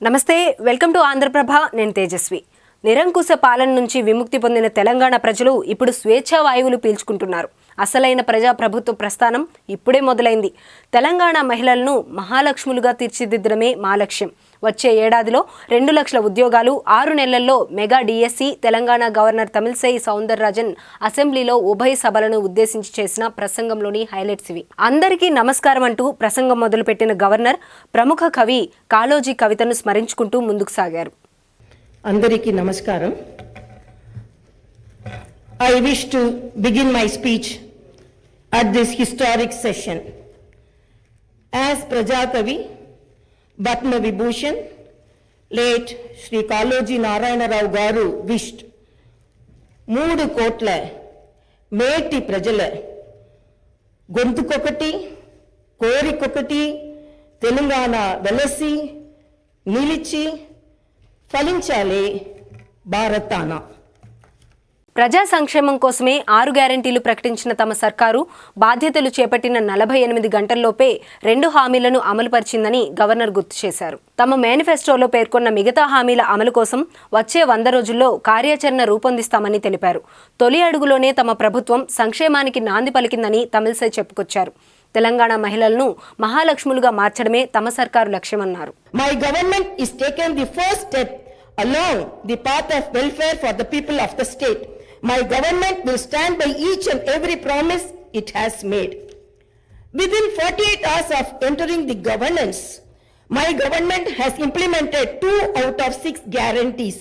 నమస్తే, welcome to Andhraprabha. నేను తేజస్వి. నిరంకుశ పాలన నుంచి విముక్తి పొందిన తెలంగాణ ప్రజలు ఇప్పుడు స్వేచ్ఛా వాయువులు పీల్చుకుంటున్నారు. అసలైన ప్రజాప్రభుత్వ ప్రస్థానం ఇప్పుడే మొదలైంది. తెలంగాణ మహిళలను మహాలక్ష్ములుగా తీర్చిదిద్దడమే మా లక్ష్యం. వచ్చే ఏడాదిలో 2 లక్షల ఉద్యోగాలు, 6 నెలల్లో mega DSC. Telangana governor Tamilisai Soundararajan అసెంబ్లీలో ఉభయ సభలను ఉద్దేశించి చేసిన ప్రసంగంలోని హైలైట్స్ ఇవి. అందరికీ నమస్కారం అంటూ ప్రసంగం మొదలుపెట్టిన గవర్నర్ ప్రముఖ కవి కాళోజీ కవితను స్మరించుకుంటూ ముందుకు సాగారు. అందరికీ నమస్కారం. I wish to begin my speech at this historic session. As Prajakavi Padma Vibhushan late Shri Kaloji Narayana Rao Garu wished 3 కోట్ల మేటి ప్రజల గొంతుకొకటి, కోరికొకటి, తెలంగాణ వెలసి నిలిచి ఫలించాలి భారతాన. ప్రజా సంక్షేమం కోసమే 6 గ్యారెంటీలు ప్రకటించిన తమ సర్కారు బాధ్యతలు చేపట్టిన 48 గంటల్లోపే 2 హామీలను అమలుపరిచిందని గవర్నర్ గుర్తు చేశారు. తమ మేనిఫెస్టోలో పేర్కొన్న మిగతా హామీల అమలు కోసం వచ్చే 100 రోజుల్లో కార్యాచరణ రూపొందిస్తామని తెలిపారు. తొలి అడుగులోనే తమ ప్రభుత్వం సంక్షేమానికి నాంది పలికిందని తమిళిసై చెప్పుకొచ్చారు. తెలంగాణ మహిళలను మహాలక్ష్ములుగా మార్చడమే తమ సర్కారు లక్ష్యమన్నారు. My government is taken the first step along the path of welfare for the people of the state. My government will stand by each and every promise it has made. Within 48 hours of entering the governance, my government has implemented 2 out of 6 guarantees.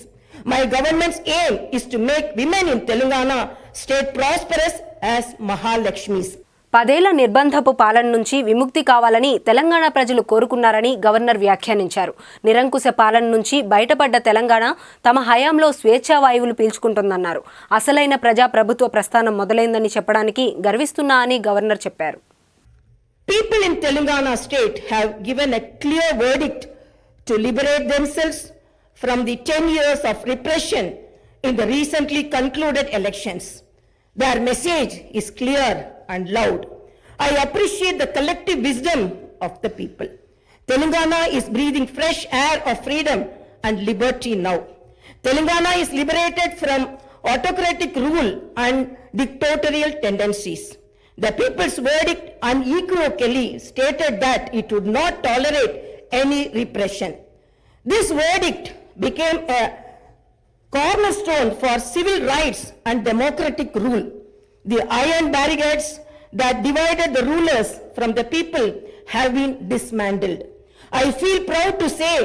My government's aim is to make women in Telangana state prosperous as Mahalakshmis. 10 ఏళ్ల నిర్బంధపు పాలన నుంచి విముక్తి కావాలని తెలంగాణ ప్రజలు కోరుకున్నారని governor వ్యాఖ్యానించారు. నిరంకుశ పాలన నుంచి బయటపడ్డ తెలంగాణ తమ హయాంలో స్వేచ్ఛా వాయువులు పీల్చుకుంటోందన్నారు. అసలైన ప్రజా ప్రభుత్వ ప్రస్థానం మొదలైందని చెప్పడానికి గర్విస్తున్నా అని గవర్నర్ చెప్పారు. People in Telangana state have given a clear verdict to liberate themselves from the 10 years of repression in the recently concluded elections. Their message is clear and loud. I appreciate the collective wisdom of the people. Telangana is breathing fresh air of freedom and liberty now. Telangana is liberated from autocratic rule and dictatorial tendencies. The people's verdict unequivocally stated that it would not tolerate any repression. This verdict became a cornerstone for civil rights and democratic rule. The iron barricades that divided the rulers from the people have been dismantled. I feel proud to say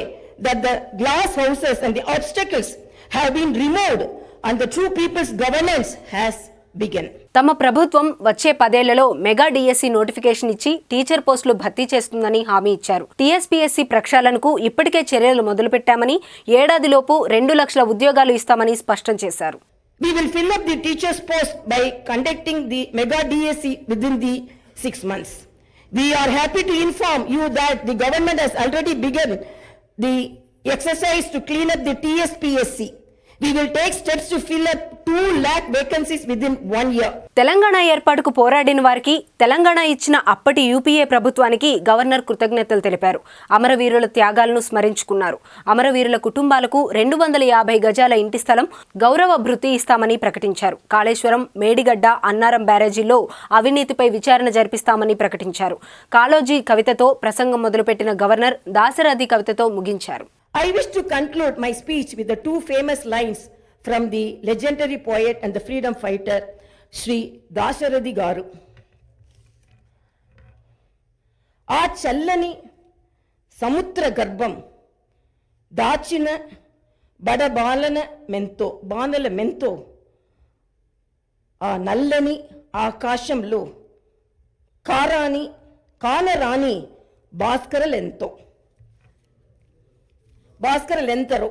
that the glass houses and the obstacles have been removed and the true people's governance has begun. తమ ప్రభుత్వం వచ్చే 10 ఏళ్లలో mega DSC notification ఇచ్చి teacher పోస్టులు భర్తీ చేస్తుందని హామీ ఇచ్చారు. టీఎస్పీఎస్సీ ప్రక్షాళనకు ఇప్పటికే చర్యలు మొదలుపెట్టామని, ఏడాదిలోపు 2 లక్షల ఉద్యోగాలు ఇస్తామని స్పష్టం చేశారు. We will fill up the teachers' post by conducting the mega DSC within the 6 months. We are happy to inform you that the government has already begun the exercise to clean up the TSPSC. We will take steps to fill up 2 lakh vacancies within 1 year. Telangana ఏర్పాటుకు పోరాడిన వారికి, తెలంగాణ ఇచ్చిన అప్పటి UPA ప్రభుత్వానికి governor కృతజ్ఞతలు తెలిపారు. అమరవీరుల త్యాగాలను స్మరించుకున్నారు. అమరవీరుల కుటుంబాలకు 250 గజాల ఇంటి స్థలం, గౌరవ భృతి ఇస్తామని ప్రకటించారు. కాళేశ్వరం, మేడిగడ్డ, అన్నారం బ్యారేజీల్లో అవినీతిపై విచారణ జరిపిస్తామని ప్రకటించారు. కాళోజీ కవితతో ప్రసంగం మొదలుపెట్టిన గవర్నర్ దాశరథి కవితతో ముగించారు. I wish to conclude my speech with the 2 famous lines from the legendary poet and the freedom fighter Shri Dasharathy Garu. ఆ చల్లని సముద్ర గర్భం దాచిన బడబాలన మెంతో బాణల మెంతో, ఆ నల్లని ఆకాశంలో కానరాని భాస్కరలెంతరో